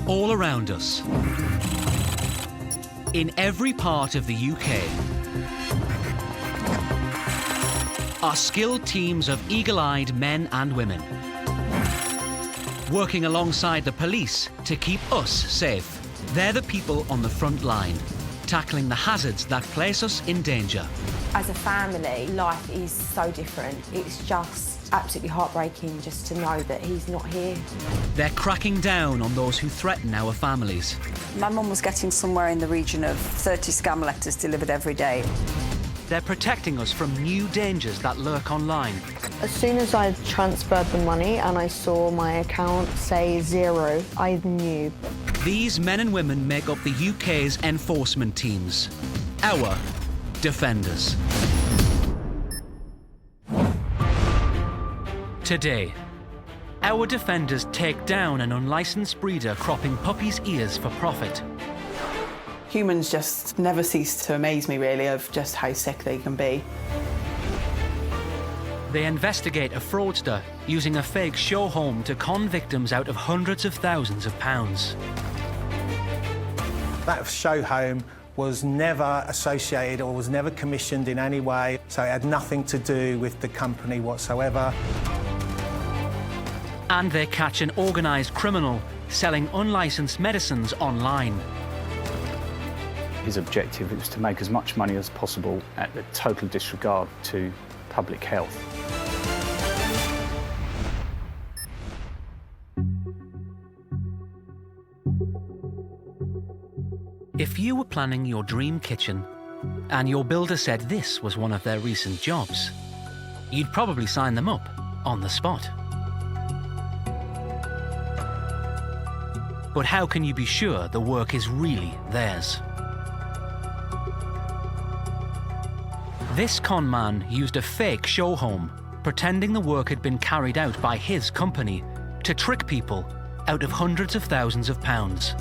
All around us, in every part of the UK, are skilled teams of eagle-eyed men and women, working alongside the police to keep us safe. They're the people on the front line, tackling the hazards that place us in danger. As a family, life is so different. It's just absolutely heartbreaking just to know that he's not here. They're cracking down on those who threaten our families. My mum was getting somewhere in the region of 30 scam letters delivered every day. They're protecting us from new dangers that lurk online. As soon as I transferred the money and I saw my account say 0, I knew. These men and women make up the UK's enforcement teams, our defenders. Today, our defenders take down an unlicensed breeder cropping puppies' ears for profit. Humans just never cease to amaze me, really, of just how sick they can be. They investigate a fraudster using a fake show home to con victims out of hundreds of thousands of pounds. That show home was never associated or was never commissioned in any way, so it had nothing to do with the company whatsoever. And they catch an organised criminal selling unlicensed medicines online. His objective was to make as much money as possible at the total disregard to public health. If you were planning your dream kitchen and your builder said this was one of their recent jobs, you'd probably sign them up on the spot. But how can you be sure the work is really theirs? This con man used a fake show home, pretending the work had been carried out by his company to trick people out of hundreds of thousands of pounds.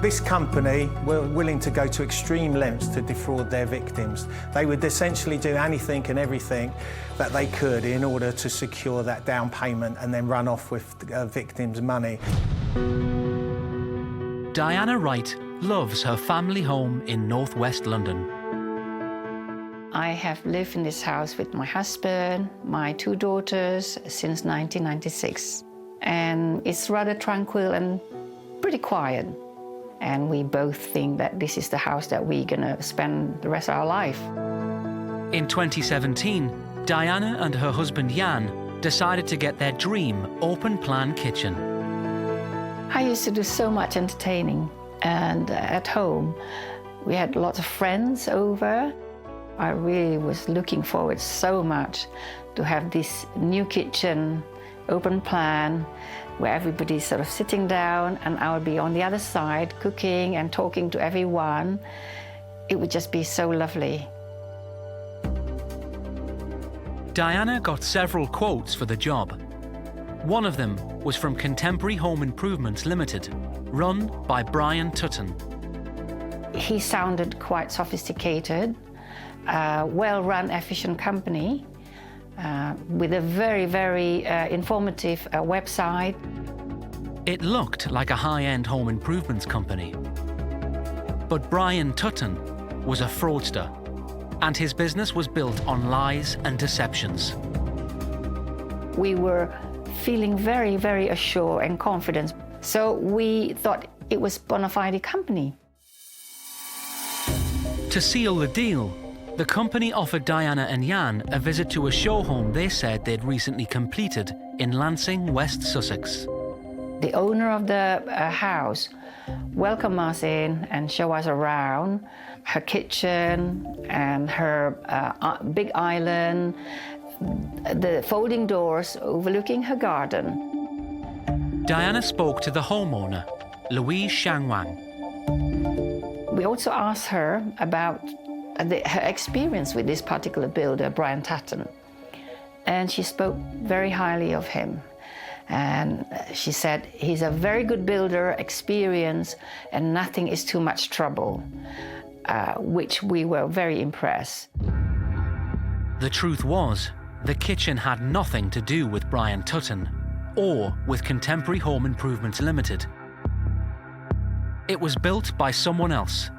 This company were willing to go to extreme lengths to defraud their victims. They would essentially do anything and everything that they could in order to secure that down payment and then run off with the victim's money. Diana Wright loves her family home in northwest London. I have lived in this house with my husband, my 2 daughters since 1996. And it's rather tranquil and pretty quiet. And we both think that this is the house that we're gonna spend the rest of our life. In 2017, Diana and her husband Jan decided to get their dream open-plan kitchen. I used to do so much entertaining, and at home we had lots of friends over. I really was looking forward so much to have this new kitchen, open plan, where everybody's sort of sitting down and I would be on the other side cooking and talking to everyone. It would just be so lovely. Diana got several quotes for the job. One of them was from Contemporary Home Improvements Limited, run by Brian Tutton. He sounded quite sophisticated, well-run, efficient company, with a very, very informative website. It looked like a high-end home improvements company. But Brian Tutton was a fraudster, and his business was built on lies and deceptions. We were feeling very, very assured and confident, so we thought it was a bona fide company. To seal the deal, the company offered Diana and Jan a visit to a show home they said they'd recently completed in Lancing, West Sussex. The owner of the house welcomed us in and showed us around her kitchen and her big island, the folding doors overlooking her garden. Diana spoke to the homeowner, Louise Shangwang. We also asked her about her experience with this particular builder, Brian Tutton. And she spoke very highly of him. And she said, he's a very good builder, experienced, and nothing is too much trouble, which we were very impressed. The truth was, the kitchen had nothing to do with Brian Tutton or with Contemporary Home Improvements Limited. It was built by someone else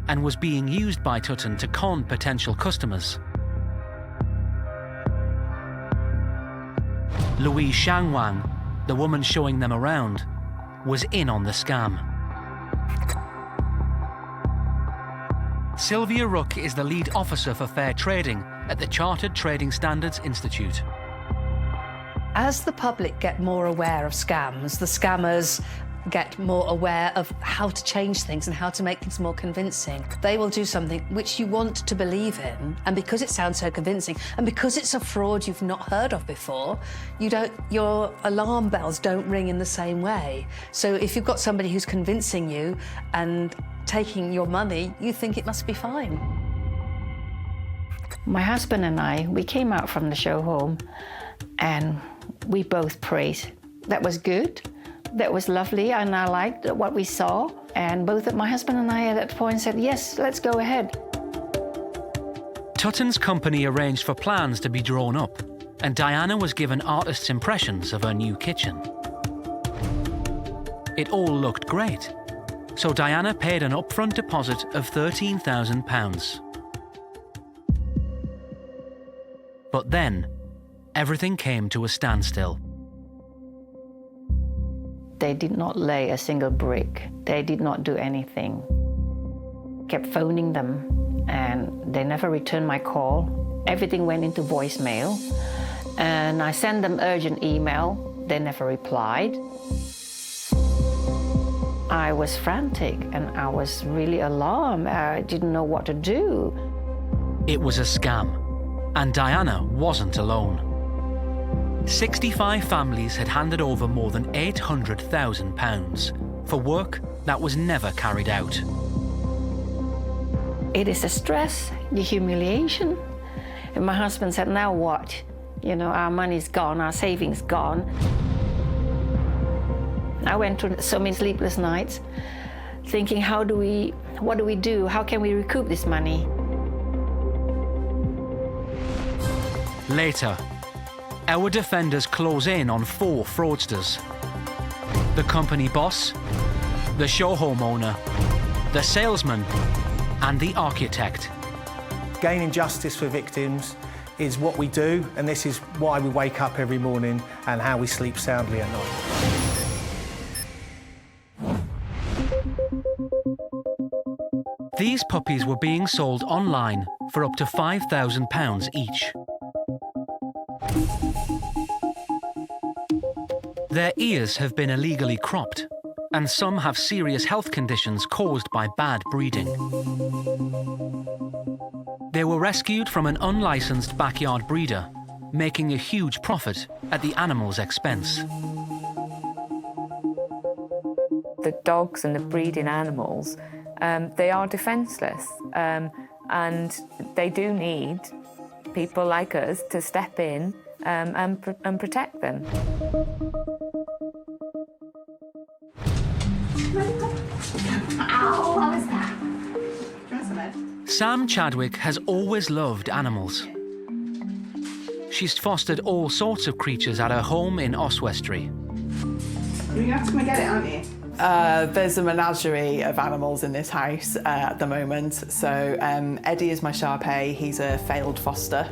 and was being used by Tutton to con potential customers. Louise Shangwang, the woman showing them around, was in on the scam. Sylvia Ruck is the lead officer for fair trading at the Chartered Trading Standards Institute. As the public get more aware of scams, the scammers get more aware of how to change things and how to make things more convincing. They will do something which you want to believe in, and because it sounds so convincing, and because it's a fraud you've not heard of before, your alarm bells don't ring in the same way. So if you've got somebody who's convincing you and taking your money, you think it must be fine. My husband and I, we came out from the show home and we both prayed. That was good. That was lovely, and I liked what we saw. And both my husband and I at that point said, yes, let's go ahead. Tutton's company arranged for plans to be drawn up, and Diana was given artists' impressions of her new kitchen. It all looked great, so Diana paid an upfront deposit of £13,000. But then, everything came to a standstill. They did not lay a single brick. They did not do anything. Kept phoning them, and they never returned my call. Everything went into voicemail, and I sent them urgent email. They never replied. I was frantic, and I was really alarmed. I didn't know what to do. It was a scam, and Diana wasn't alone. 65 families had handed over more than £800,000 for work that was never carried out. It is the stress, the humiliation. And my husband said, now what? You know, our money's gone, our savings gone. I went through so many sleepless nights thinking, what do we do? How can we recoup this money? Later, our defenders close in on 4 fraudsters: the company boss, the show home owner, the salesman, and the architect. Gaining justice for victims is what we do, and this is why we wake up every morning and how we sleep soundly at night. These puppies were being sold online for up to £5,000 each. Their ears have been illegally cropped, and some have serious health conditions caused by bad breeding. They were rescued from an unlicensed backyard breeder, making a huge profit at the animal's expense. The dogs and the breeding animals, they are defenceless, and they do need people like us to step in and protect them. Ow, what was that? Sam Chadwick has always loved animals. She's fostered all sorts of creatures at her home in Oswestry. You have to come and get it, aren't you? There's a menagerie of animals in this house at the moment. So Eddie is my Shar-Pei. He's a failed foster.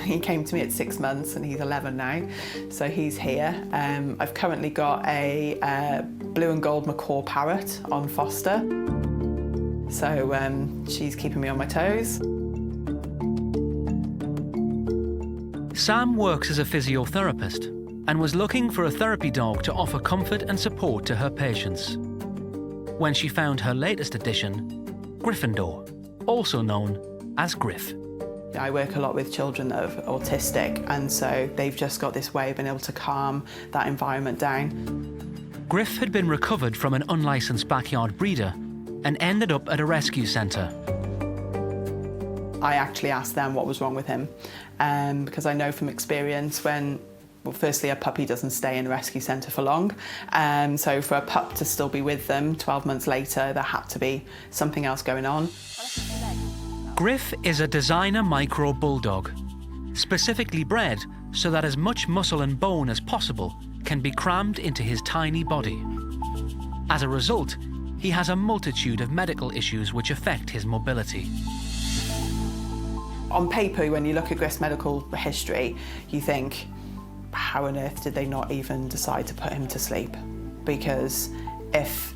He came to me at 6 months and he's 11 now. So he's here. I've currently got a blue and gold macaw parrot on foster. So she's keeping me on my toes. Sam works as a physiotherapist and was looking for a therapy dog to offer comfort and support to her patients when she found her latest addition, Gryffindor, also known as Griff. I work a lot with children that are autistic, and so they've just got this way of being able to calm that environment down. Griff had been recovered from an unlicensed backyard breeder and ended up at a rescue centre. I actually asked them what was wrong with him, because I know from experience when, well, firstly, a puppy doesn't stay in a rescue centre for long. So for a pup to still be with them 12 months later, there had to be something else going on. Griff is a designer micro bulldog. specifically bred so that as much muscle and bone as possible can be crammed into his tiny body. As a result, he has a multitude of medical issues which affect his mobility. On paper, when you look at Griff's medical history, you think, how on earth did they not even decide to put him to sleep? Because if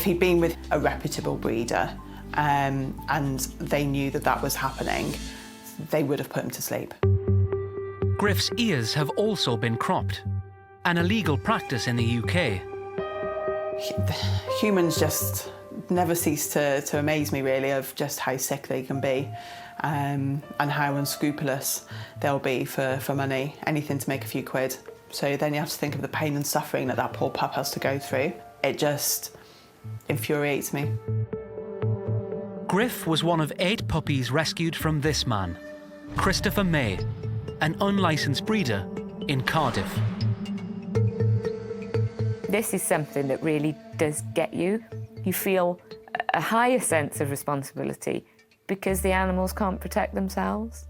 he'd been with a reputable breeder and they knew that that was happening, they would have put him to sleep. Griff's ears have also been cropped, an illegal practice in the UK. Humans just never cease to amaze me, really, of just how sick they can be and how unscrupulous they'll be for money, anything to make a few quid. So then you have to think of the pain and suffering that poor pup has to go through. It just infuriates me. Griff was one of 8 puppies rescued from this man, Christopher May, an unlicensed breeder in Cardiff. This is something that really does get you. You feel a higher sense of responsibility because the animals can't protect themselves.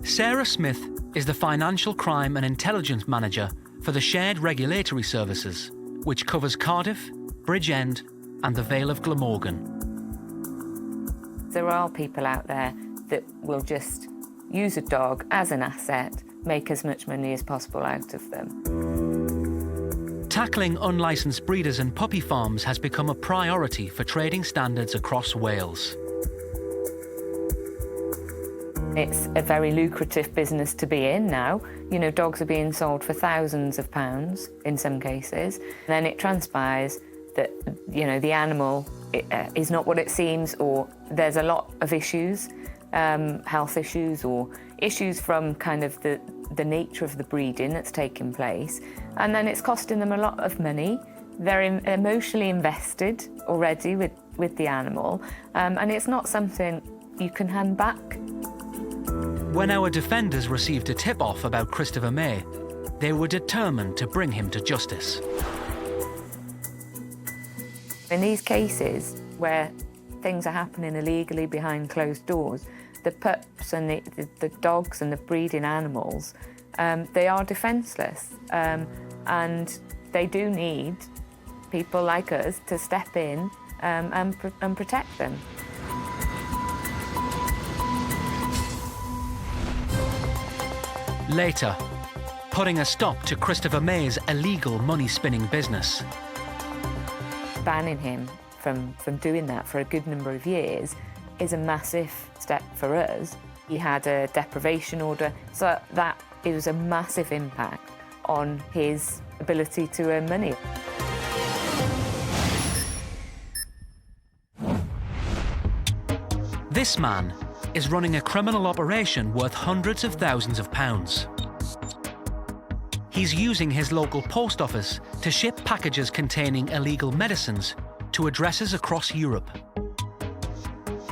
Sarah Smith is the Financial Crime and Intelligence Manager for the Shared Regulatory Services, which covers Cardiff, Bridgend and the Vale of Glamorgan. There are people out there that will just use a dog as an asset, make as much money as possible out of them. Tackling unlicensed breeders and puppy farms has become a priority for trading standards across Wales. It's a very lucrative business to be in now. You know, dogs are being sold for thousands of pounds in some cases. Then it transpires that, you know, the animal is not what it seems, or there's a lot of issues, health issues or issues from kind of the nature of the breeding that's taking place. And then it's costing them a lot of money. They're emotionally invested already with the animal, and it's not something you can hand back. When our defenders received a tip-off about Christopher May, they were determined to bring him to justice. In these cases where things are happening illegally behind closed doors, the pups and the dogs and the breeding animals, they are defenceless, and they do need people like us to step in and protect them. Later, putting a stop to Christopher May's illegal money-spinning business. Banning him from doing that for a good number of years is a massive step for us. He had a deprivation order, so that it was a massive impact on his ability to earn money. This man is running a criminal operation worth hundreds of thousands of pounds. He's using his local post office to ship packages containing illegal medicines to addresses across Europe.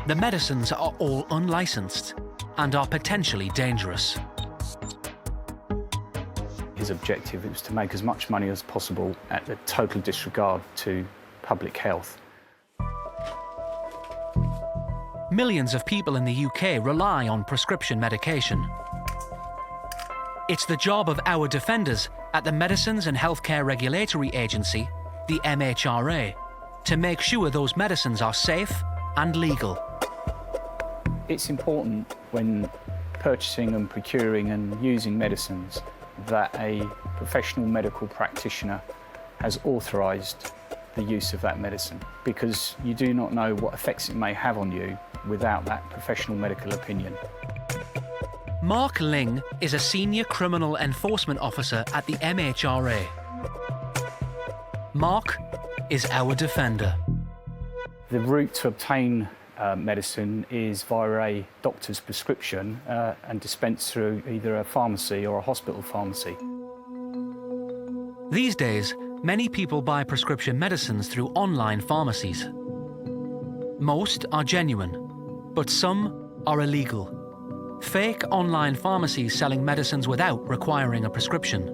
The medicines are all unlicensed and are potentially dangerous. His objective was to make as much money as possible at the total disregard to public health. Millions of people in the UK rely on prescription medication. It's the job of our defenders at the Medicines and Healthcare Regulatory Agency, the MHRA, to make sure those medicines are safe and legal. It's important when purchasing and procuring and using medicines that a professional medical practitioner has authorised the use of that medicine, because you do not know what effects it may have on you without that professional medical opinion. Mark Ling is a senior criminal enforcement officer at the MHRA. Mark is our defender. The route to obtain medicine is via a doctor's prescription and dispensed through either a pharmacy or a hospital pharmacy. These days, many people buy prescription medicines through online pharmacies. Most are genuine, but some are illegal. Fake online pharmacies selling medicines without requiring a prescription.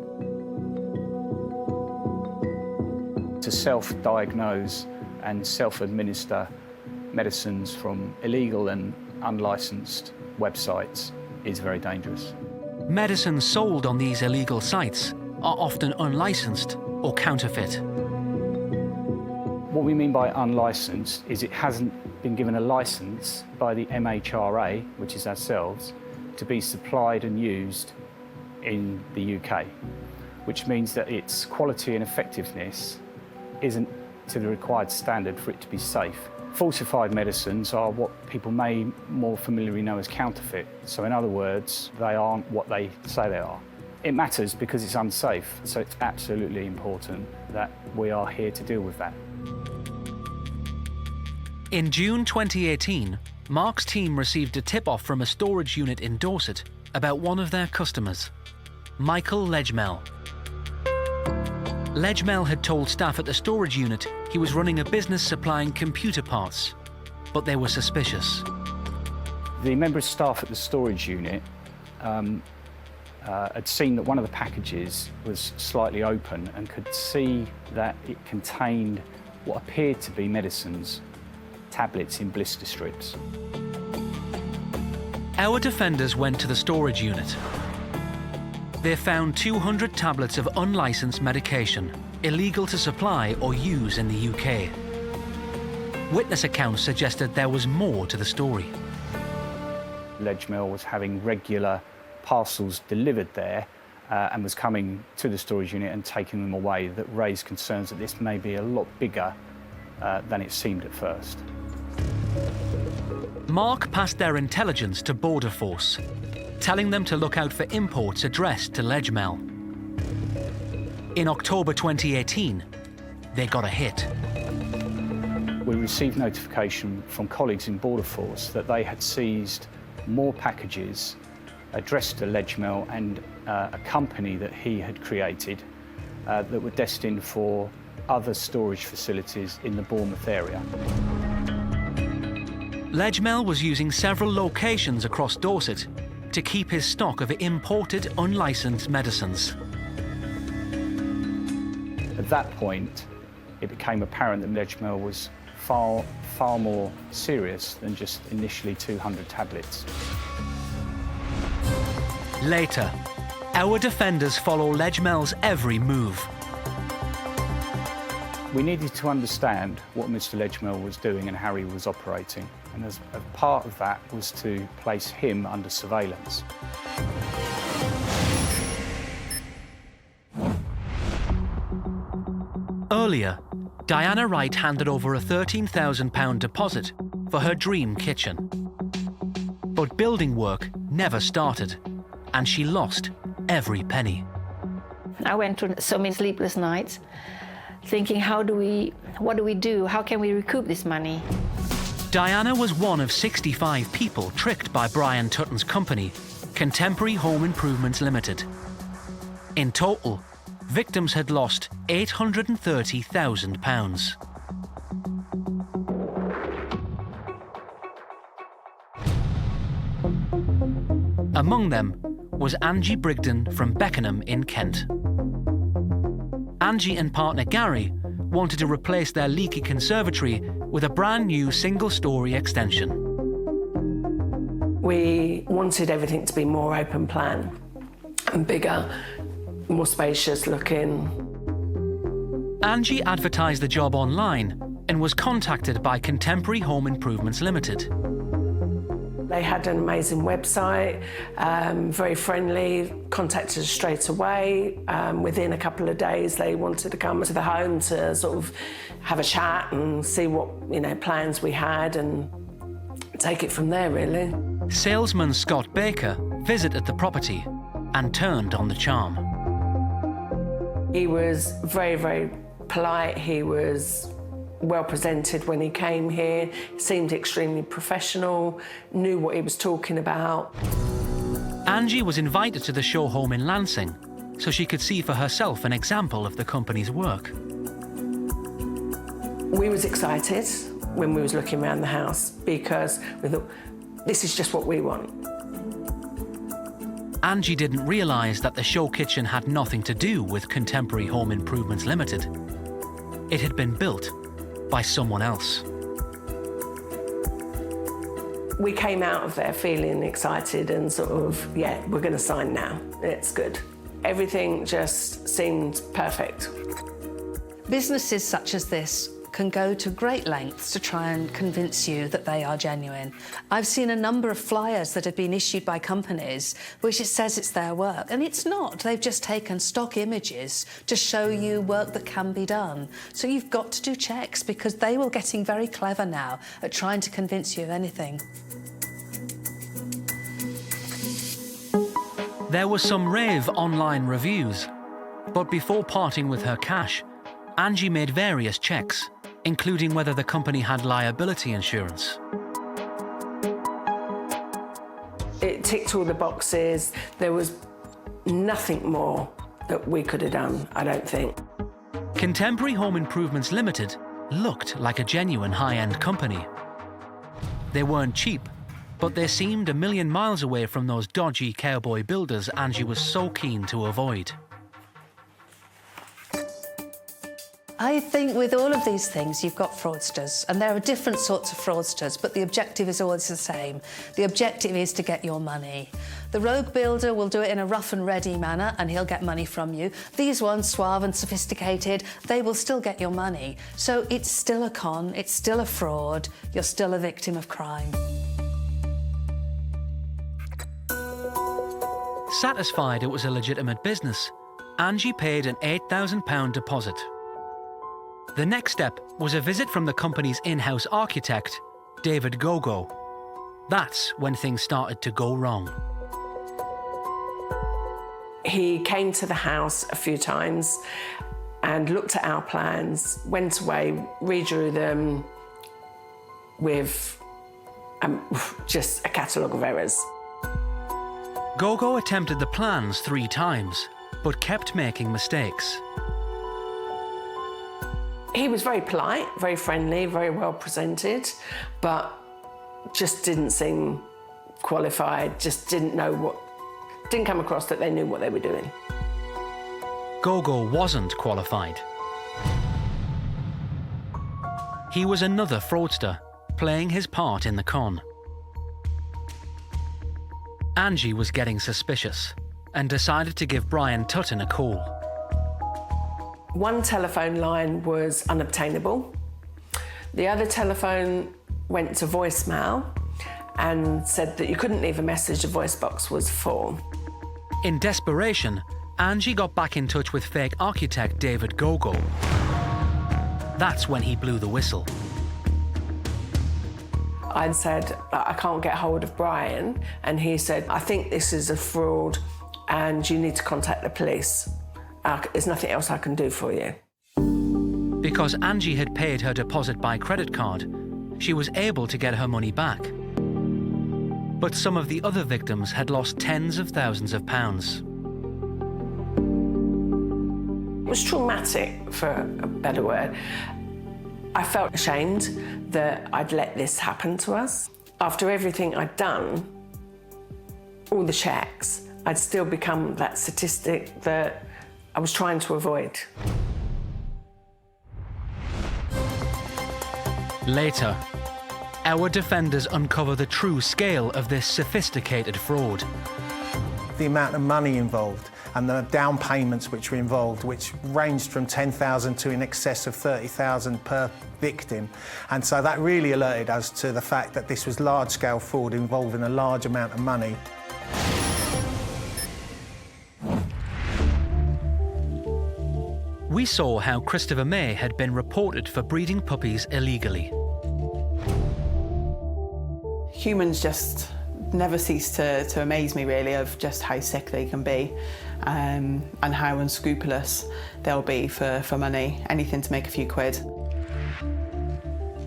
To self-diagnose and self-administer medicines from illegal and unlicensed websites is very dangerous. Medicines sold on these illegal sites are often unlicensed or counterfeit. What we mean by unlicensed is it hasn't been given a license by the MHRA, which is ourselves, to be supplied and used in the UK, which means that its quality and effectiveness isn't to the required standard for it to be safe. Falsified medicines are what people may more familiarly know as counterfeit. So in other words, they aren't what they say they are. It matters because it's unsafe, so it's absolutely important that we are here to deal with that. In June 2018, Mark's team received a tip-off from a storage unit in Dorset about one of their customers, Michael Ledgmell. Ledgmell had told staff at the storage unit he was running a business supplying computer parts, but they were suspicious. The member of staff at the storage unit had seen that one of the packages was slightly open and could see that it contained what appeared to be medicines, tablets in blister strips. Our defenders went to the storage unit. They found 200 tablets of unlicensed medication, illegal to supply or use in the UK. Witness accounts suggested there was more to the story. Ledgmell was having regular parcels delivered there and was coming to the storage unit and taking them away, that raised concerns that this may be a lot bigger than it seemed at first. Mark passed their intelligence to Border Force, telling them to look out for imports addressed to Ledgmell. In October 2018, they got a hit. We received notification from colleagues in Border Force that they had seized more packages addressed to Ledgmell and a company that he had created that were destined for other storage facilities in the Bournemouth area. Ledgmell was using several locations across Dorset to keep his stock of imported, unlicensed medicines. At that point, it became apparent that Ledgmell was far more serious than just initially 200 tablets. Later, our defenders follow Ledgmell's every move. We needed to understand what Mr. Ledgmell was doing and how he was operating, and as a part of that was to place him under surveillance. Earlier, Diana Wright handed over a £13,000 deposit for her dream kitchen. But building work never started, and she lost every penny. I went through so many sleepless nights, thinking, what do we do? How can we recoup this money? Diana was one of 65 people tricked by Brian Tutton's company, Contemporary Home Improvements Limited. In total, victims had lost £830,000. Among them was Angie Brigden from Beckenham in Kent. Angie and partner Gary wanted to replace their leaky conservatory with a brand new single-storey extension. We wanted everything to be more open plan and bigger, more spacious looking. Angie advertised the job online and was contacted by Contemporary Home Improvements Limited. They had an amazing website, very friendly, contacted us straight away. Within a couple of days, they wanted to come to the home to sort of have a chat and see what, plans we had and take it from there, really. Salesman Scott Baker visited the property and turned on the charm. He was very, very polite. He was well presented when he came here, seemed extremely professional, knew what he was talking about. Angie was invited to the show home in Lansing so she could see for herself an example of the company's work. We was excited when we was looking around the house because we thought, this is just what we want. Angie didn't realise that the show kitchen had nothing to do with Contemporary Home Improvements Limited. It had been built by someone else. We came out of there feeling excited and sort of, yeah, we're going to sign now. It's good. Everything just seemed perfect. Businesses such as this can go to great lengths to try and convince you that they are genuine. I've seen a number of flyers that have been issued by companies which it says it's their work, and it's not. They've just taken stock images to show you work that can be done. So you've got to do checks, because they will getting very clever now at trying to convince you of anything. There were some rave online reviews, but before parting with her cash, Angie made various checks, including whether the company had liability insurance. It ticked all the boxes. There was nothing more that we could have done, I don't think. Contemporary Home Improvements Limited looked like a genuine high-end company. They weren't cheap, but they seemed a million miles away from those dodgy cowboy builders Angie was so keen to avoid. I think with all of these things, you've got fraudsters, and there are different sorts of fraudsters, but the objective is always the same. The objective is to get your money. The rogue builder will do it in a rough and ready manner, and he'll get money from you. These ones, suave and sophisticated, they will still get your money. So it's still a con, it's still a fraud, you're still a victim of crime. Satisfied it was a legitimate business, Angie paid an £8,000 deposit. The next step was a visit from the company's in-house architect, David Gogo. That's when things started to go wrong. He came to the house a few times and looked at our plans, went away, redrew them with just a catalogue of errors. Gogo attempted the plans 3 times, but kept making mistakes. He was very polite, very friendly, very well presented, but just didn't seem qualified, just didn't come across that they knew what they were doing. Gogo wasn't qualified. He was another fraudster, playing his part in the con. Angie was getting suspicious and decided to give Brian Tutton a call. One telephone line was unobtainable. The other telephone went to voicemail and said that you couldn't leave a message, the voice box was full. In desperation, Angie got back in touch with fake architect David Gogo. That's when he blew the whistle. I said, I can't get hold of Brian, and he said, I think this is a fraud and you need to contact the police. There's nothing else I can do for you. Because Angie had paid her deposit by credit card, she was able to get her money back. But some of the other victims had lost tens of thousands of pounds. It was traumatic, for a better word. I felt ashamed that I'd let this happen to us. After everything I'd done, all the checks, I'd still become that statistic that I was trying to avoid. Later, our defenders uncover the true scale of this sophisticated fraud. The amount of money involved and the down payments which were involved, which ranged from 10,000 to in excess of 30,000 per victim. And so that really alerted us to the fact that this was large-scale fraud involving a large amount of money. We saw how Christopher May had been reported for breeding puppies illegally. Humans just never cease to amaze me, really, of just how sick they can be and how unscrupulous they'll be for money, anything to make a few quid.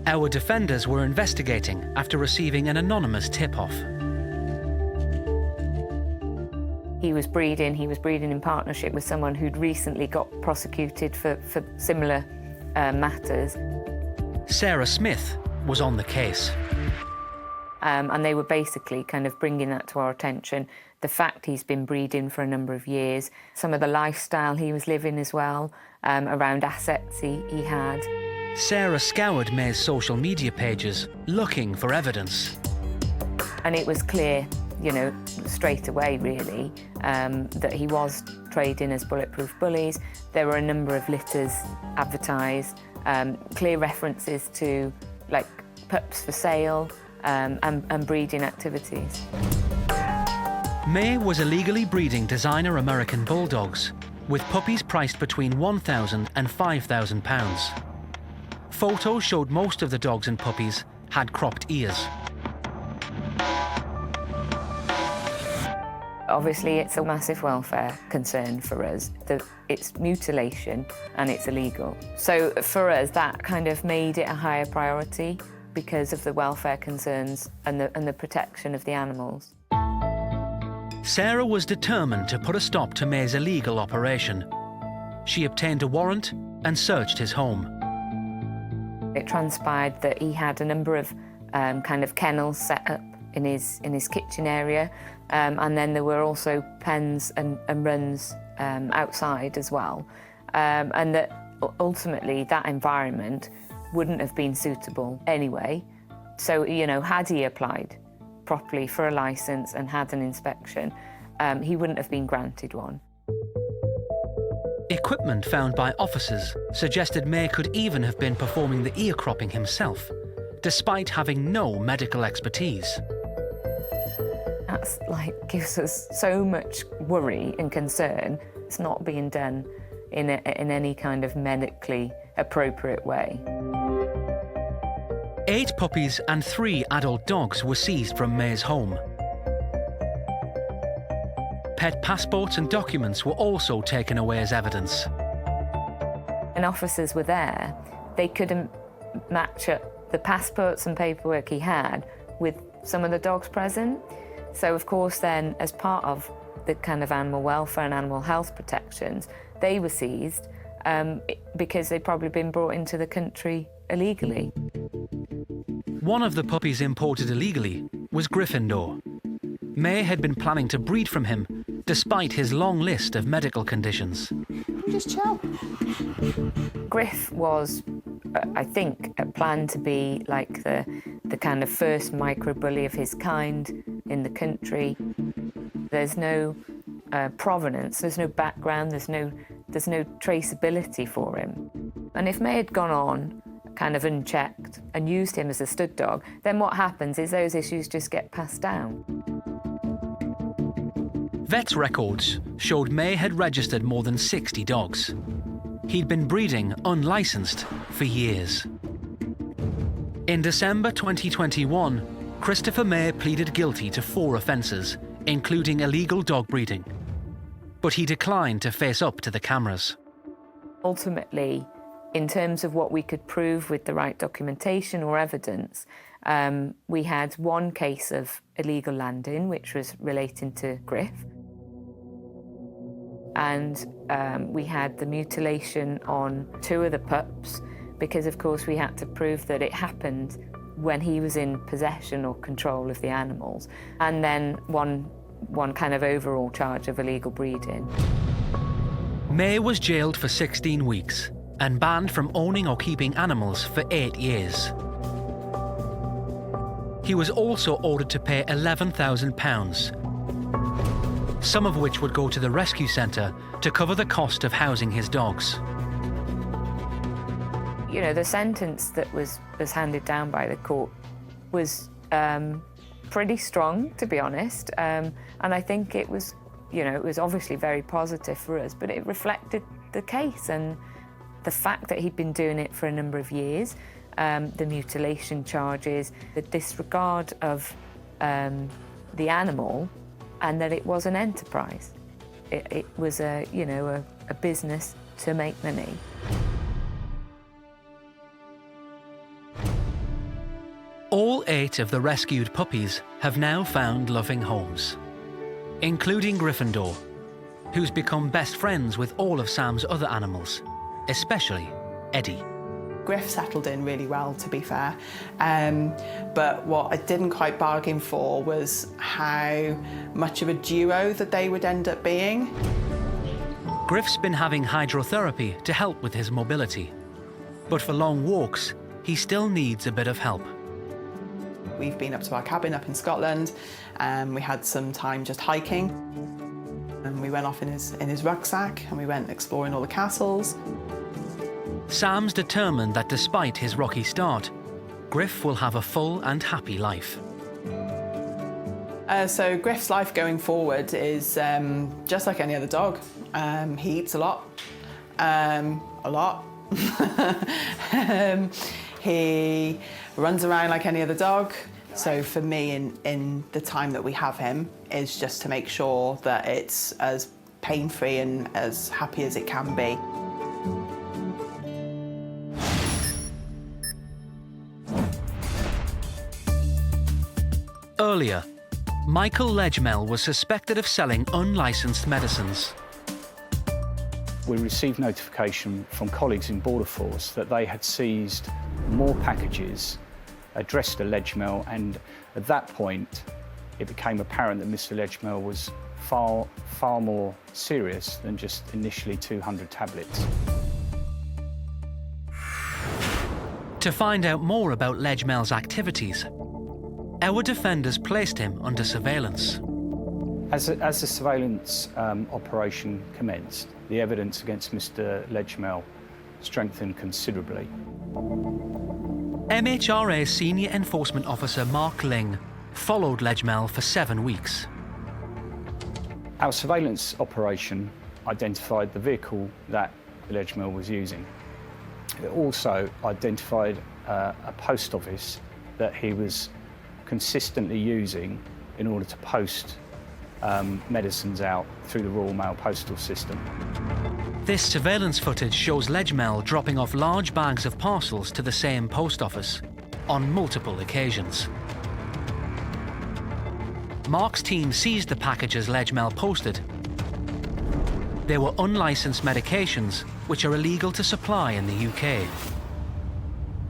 Our defenders were investigating after receiving an anonymous tip-off. He was breeding in partnership with someone who'd recently got prosecuted for similar matters. Sarah Smith was on the case. And they were basically kind of bringing that to our attention. The fact he's been breeding for a number of years, some of the lifestyle he was living as well, around assets he had. Sarah scoured May's social media pages, looking for evidence. And it was clear, you know, straight away really, that he was trading as bulletproof bullies. There were a number of litters advertised, clear references to like pups for sale and breeding activities. May was illegally breeding designer American bulldogs, with puppies priced between £1,000 and £5,000. Photos showed most of the dogs and puppies had cropped ears. Obviously, it's a massive welfare concern for us. It's mutilation and it's illegal. So for us, that kind of made it a higher priority because of the welfare concerns and the protection of the animals. Sarah was determined to put a stop to May's illegal operation. She obtained a warrant and searched his home. It transpired that he had a number of kind of kennels set up in his kitchen area, and then there were also pens and runs outside as well, and that ultimately that environment wouldn't have been suitable anyway. So, you know, had he applied properly for a licence and had an inspection, he wouldn't have been granted one. Equipment found by officers suggested May could even have been performing the ear cropping himself, despite having no medical expertise. That's like gives us so much worry and concern. It's not being done in any kind of medically appropriate way. 8 puppies and 3 adult dogs were seized from May's home. Pet passports and documents were also taken away as evidence. And officers were there. They couldn't match up the passports and paperwork he had with some of the dogs present. So of course then, as part of the kind of animal welfare and animal health protections, they were seized because they'd probably been brought into the country illegally. One of the puppies imported illegally was Gryffindor. May had been planning to breed from him despite his long list of medical conditions. Just chill. Griff was, I think, planned to be like the kind of first micro-bully of his kind in the country. There's no provenance, there's no background, there's no traceability for him. And if May had gone on kind of unchecked and used him as a stud dog, then what happens is those issues just get passed down. Vets' records showed May had registered more than 60 dogs. He'd been breeding unlicensed for years. In December 2021, Christopher May pleaded guilty to 4 offences, including illegal dog breeding. But he declined to face up to the cameras. Ultimately, in terms of what we could prove with the right documentation or evidence, we had one case of illegal landing, which was relating to Griff. And we had the mutilation on 2 of the pups, because of course we had to prove that it happened when he was in possession or control of the animals. And then one kind of overall charge of illegal breeding. May was jailed for 16 weeks and banned from owning or keeping animals for 8 years. He was also ordered to pay £11,000, some of which would go to the rescue centre to cover the cost of housing his dogs. You know, the sentence that was handed down by the court was pretty strong, to be honest, and I think it was, you know, it was obviously very positive for us, but it reflected the case and the fact that he'd been doing it for a number of years, the mutilation charges, the disregard of the animal, and that it was an enterprise. It was a business to make money. All 8 of the rescued puppies have now found loving homes, including Gryffindor, who's become best friends with all of Sam's other animals, especially Eddie. Griff settled in really well, to be fair, but what I didn't quite bargain for was how much of a duo that they would end up being. Griff's been having hydrotherapy to help with his mobility, but for long walks, he still needs a bit of help. We've been up to our cabin up in Scotland, and we had some time just hiking. And we went off in his rucksack, and we went exploring all the castles. Sam's determined that despite his rocky start, Griff will have a full and happy life. So Griff's life going forward is just like any other dog. He eats a lot. He runs around like any other dog. So for me, in the time that we have him, is just to make sure that it's as pain-free and as happy as it can be. Earlier, Michael Ledgmell was suspected of selling unlicensed medicines. We received notification from colleagues in Border Force that they had seized more packages addressed to Ledgmell, and at that point it became apparent that Mr. Ledgmell was far more serious than just initially 200 tablets. To find out more about Ledgmell's activities, our defenders placed him under surveillance. As the surveillance operation commenced, the evidence against Mr. Ledgmell strengthened considerably. MHRA Senior Enforcement Officer Mark Ling followed Ledgmell for 7 weeks. Our surveillance operation identified the vehicle that Ledgmell was using. It also identified a post office that he was consistently using in order to post medicines out through the Royal Mail postal system. This surveillance footage shows Ledgmell dropping off large bags of parcels to the same post office on multiple occasions. Mark's team seized the packages Ledgmell posted. They were unlicensed medications which are illegal to supply in the UK.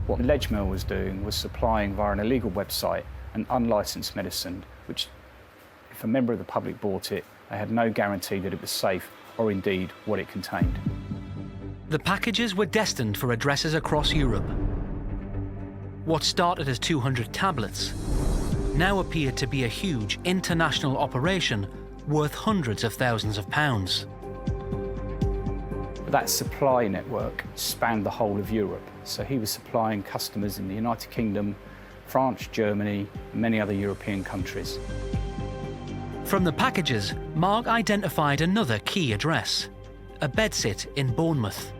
What Ledgmell was doing was supplying via an illegal website an unlicensed medicine, which, if a member of the public bought it, they had no guarantee that it was safe or indeed what it contained. The packages were destined for addresses across Europe. What started as 200 tablets now appeared to be a huge international operation worth hundreds of thousands of pounds. That supply network spanned the whole of Europe, so he was supplying customers in the United Kingdom, France, Germany, and many other European countries. From the packages, Mark identified another key address, a bedsit in Bournemouth.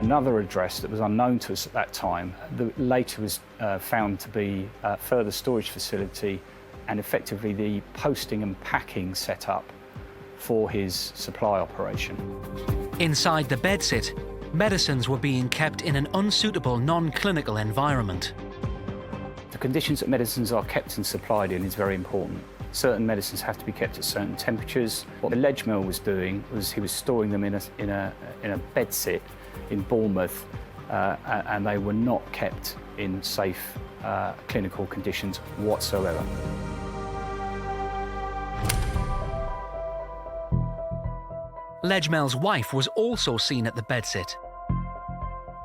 Another address that was unknown to us at that time, that later was found to be a further storage facility and effectively the posting and packing setup for his supply operation. Inside the bedsit, medicines were being kept in an unsuitable non-clinical environment. The conditions that medicines are kept and supplied in is very important. Certain medicines have to be kept at certain temperatures. What the Ledgmell was doing was he was storing them in a bedsit in Bournemouth, and they were not kept in safe clinical conditions whatsoever. Ledgmell's wife was also seen at the bedsit.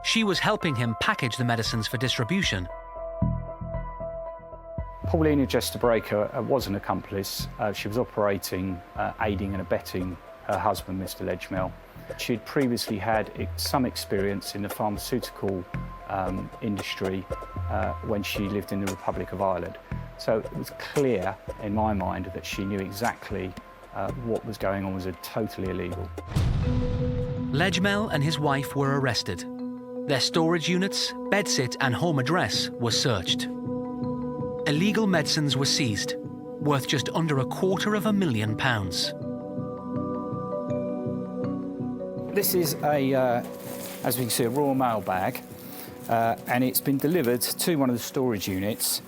She was helping him package the medicines for distribution. Paulina Jester-Breaker was an accomplice. She was operating, aiding and abetting her husband, Mr. Ledgmell. She had previously had some experience in the pharmaceutical industry when she lived in the Republic of Ireland. So it was clear in my mind that she knew exactly what was going on was totally illegal. Ledgmell and his wife were arrested. Their storage units, bedsit and home address were searched. Illegal medicines were seized, worth just under £250,000. This is as we can see, a Royal Mail bag, and it's been delivered to one of the storage units.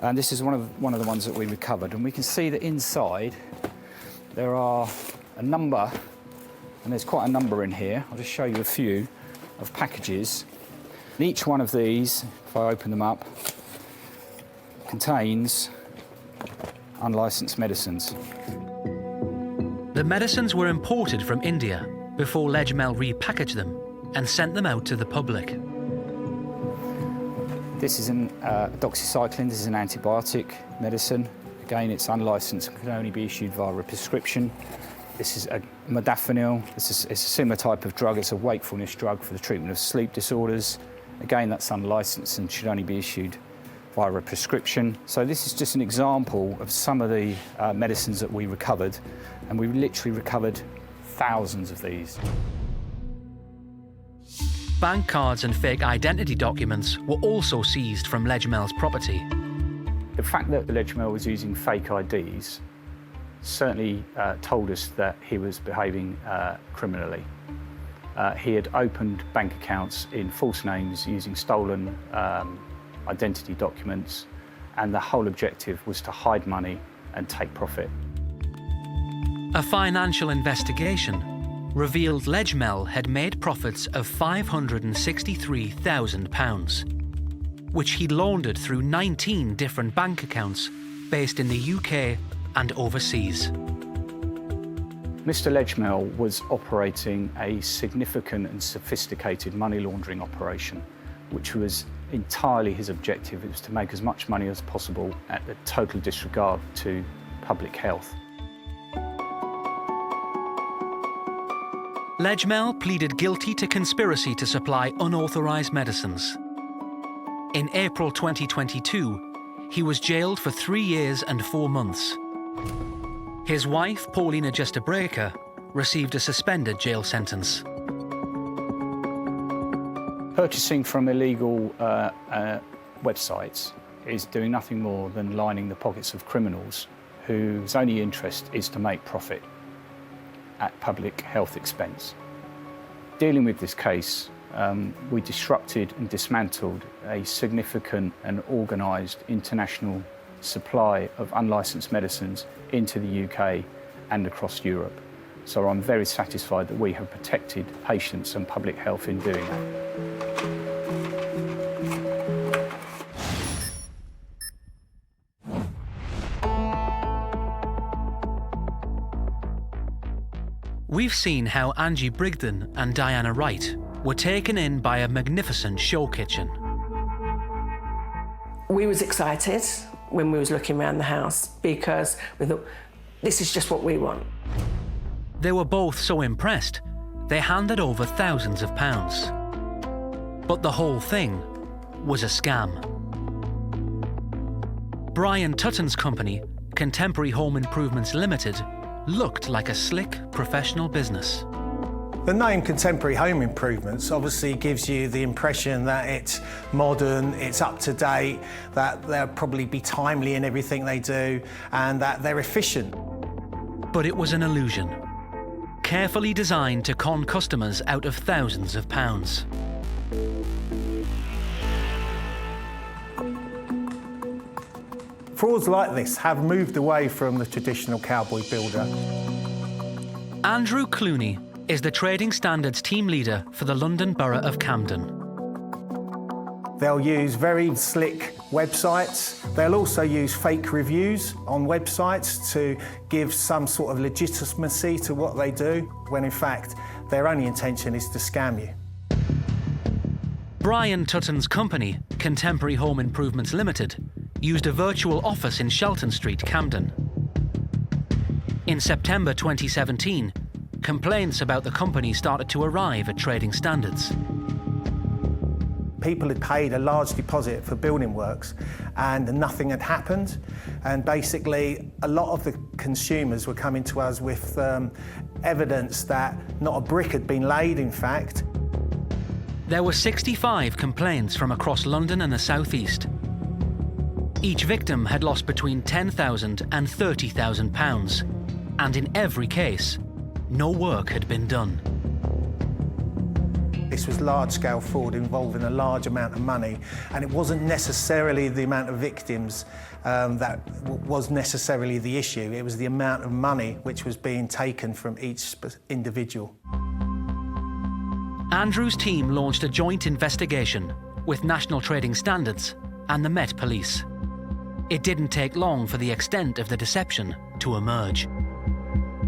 And this is one of the ones that we recovered, and we can see that inside there are a number, and there's quite a number in here. I'll just show you a few of packages. And each one of these, if I open them up, contains unlicensed medicines. The medicines were imported from India before Ledgmell repackaged them and sent them out to the public. This is an doxycycline. This is an antibiotic medicine. Again, it's unlicensed and can only be issued via a prescription. This is a modafinil. It's a similar type of drug. It's a wakefulness drug for the treatment of sleep disorders. Again, that's unlicensed and should only be issued via a prescription. So this is just an example of some of the medicines that we recovered, and we literally recovered thousands of these. Bank cards and fake identity documents were also seized from Legmel's property. The fact that Legmel was using fake IDs certainly told us that he was behaving criminally. He had opened bank accounts in false names using stolen identity documents, and the whole objective was to hide money and take profit. A financial investigation revealed Legmel had made profits of £563,000, which he'd laundered through 19 different bank accounts based in the UK and overseas. Mr. Legmel was operating a significant and sophisticated money laundering operation, which was entirely his objective. It was to make as much money as possible at the total disregard to public health. Legmel pleaded guilty to conspiracy to supply unauthorised medicines. In April 2022, he was jailed for 3 years and 4 months. His wife, Paulina Gestabreka, received a suspended jail sentence. Purchasing from illegal websites is doing nothing more than lining the pockets of criminals whose only interest is to make profit at public health expense. Dealing with this case, we disrupted and dismantled a significant and organised international supply of unlicensed medicines into the UK and across Europe. So I'm very satisfied that we have protected patients and public health in doing that. We've seen how Angie Brigden and Diana Wright were taken in by a magnificent show kitchen. We was excited when we was looking around the house because we thought, this is just what we want. They were both so impressed, they handed over thousands of pounds. But the whole thing was a scam. Brian Tutton's company, Contemporary Home Improvements Limited, looked like a slick professional business. The name Contemporary Home Improvements obviously gives you the impression that it's modern, it's up to date, that they'll probably be timely in everything they do, and that they're efficient. But it was an illusion, carefully designed to con customers out of thousands of pounds. Frauds like this have moved away from the traditional cowboy builder. Andrew Clooney is the Trading Standards team leader for the London Borough of Camden. They'll use very slick websites. They'll also use fake reviews on websites to give some sort of legitimacy to what they do, when in fact their only intention is to scam you. Brian Tutton's company, Contemporary Home Improvements Limited, used a virtual office in Shelton Street, Camden. In September 2017, complaints about the company started to arrive at Trading Standards. People had paid a large deposit for building works and nothing had happened. And basically, a lot of the consumers were coming to us with evidence that not a brick had been laid, in fact. There were 65 complaints from across London and the South East. Each victim had lost between £10,000 and £30,000, and in every case, no work had been done. This was large-scale fraud involving a large amount of money, and it wasn't necessarily the amount of victims that was necessarily the issue. It was the amount of money which was being taken from each individual. Andrew's team launched a joint investigation with National Trading Standards and the Met Police. It didn't take long for the extent of the deception to emerge.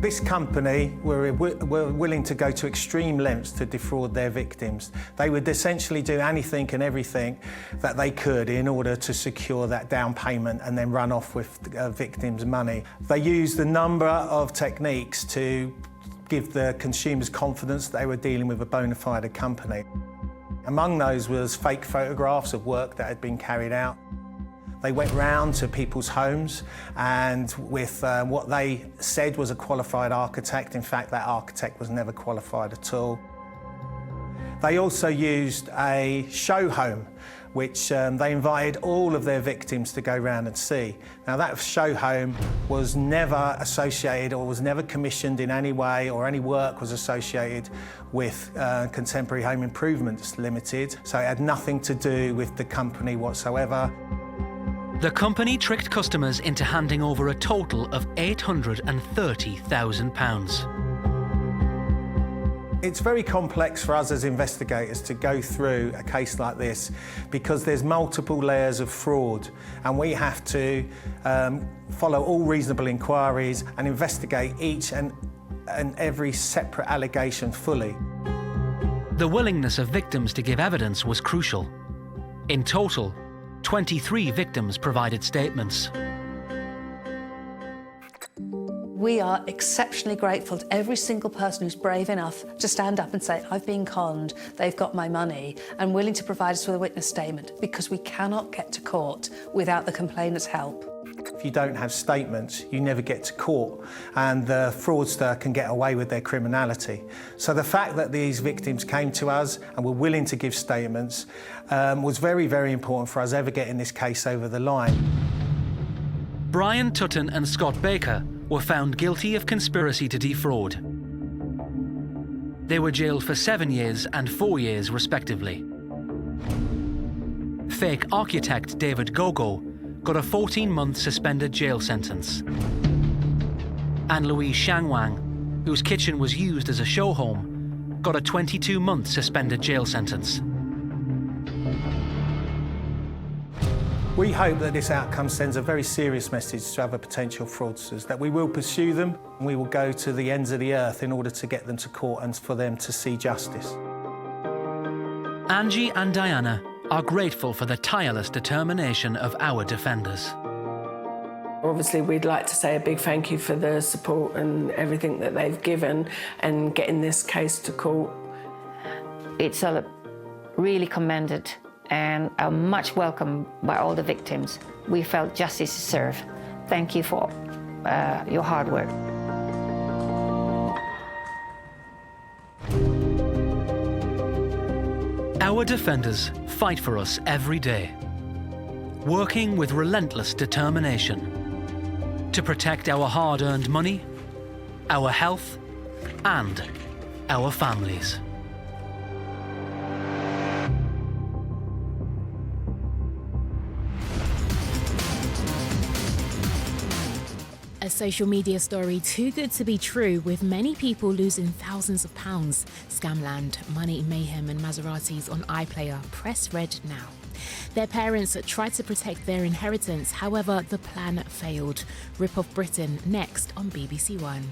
This company were willing to go to extreme lengths to defraud their victims. They would essentially do anything and everything that they could in order to secure that down payment and then run off with the victims' money. They used a number of techniques to give the consumers confidence that they were dealing with a bona fide company. Among those was fake photographs of work that had been carried out. They went round to people's homes and with what they said was a qualified architect. In fact, that architect was never qualified at all. They also used a show home, which they invited all of their victims to go round and see. Now, that show home was never associated or was never commissioned in any way, or any work was associated with Contemporary Home Improvements Limited, so it had nothing to do with the company whatsoever. The company tricked customers into handing over a total of £830,000. It's very complex for us as investigators to go through a case like this because there's multiple layers of fraud, and we have to follow all reasonable inquiries and investigate each and every separate allegation fully. The willingness of victims to give evidence was crucial. In total, 23 victims provided statements. We are exceptionally grateful to every single person who's brave enough to stand up and say, I've been conned, they've got my money, and willing to provide us with a witness statement, because we cannot get to court without the complainant's help. If you don't have statements, you never get to court, and the fraudster can get away with their criminality. So the fact that these victims came to us and were willing to give statements was very, very important for us ever getting this case over the line. Brian Tutton and Scott Baker were found guilty of conspiracy to defraud. They were jailed for 7 years and 4 years, respectively. Fake architect David Gogo got a 14-month suspended jail sentence. And Louise Shangwang, whose kitchen was used as a show home, got a 22-month suspended jail sentence. We hope that this outcome sends a very serious message to other potential fraudsters, that we will pursue them and we will go to the ends of the earth in order to get them to court and for them to see justice. Angie and Diana are grateful for the tireless determination of our defenders. Obviously, we'd like to say a big thank you for the support and everything that they've given and getting this case to court. It's really commended and much welcome by all the victims. We felt justice is served. Thank you for your hard work. Our defenders fight for us every day, working with relentless determination to protect our hard-earned money, our health, and our families. A social media story too good to be true, with many people losing thousands of pounds. Scamland, Money Mayhem and Maseratis on iPlayer. Press red now. Their parents tried to protect their inheritance, however the plan failed. Rip Off Britain next on BBC One.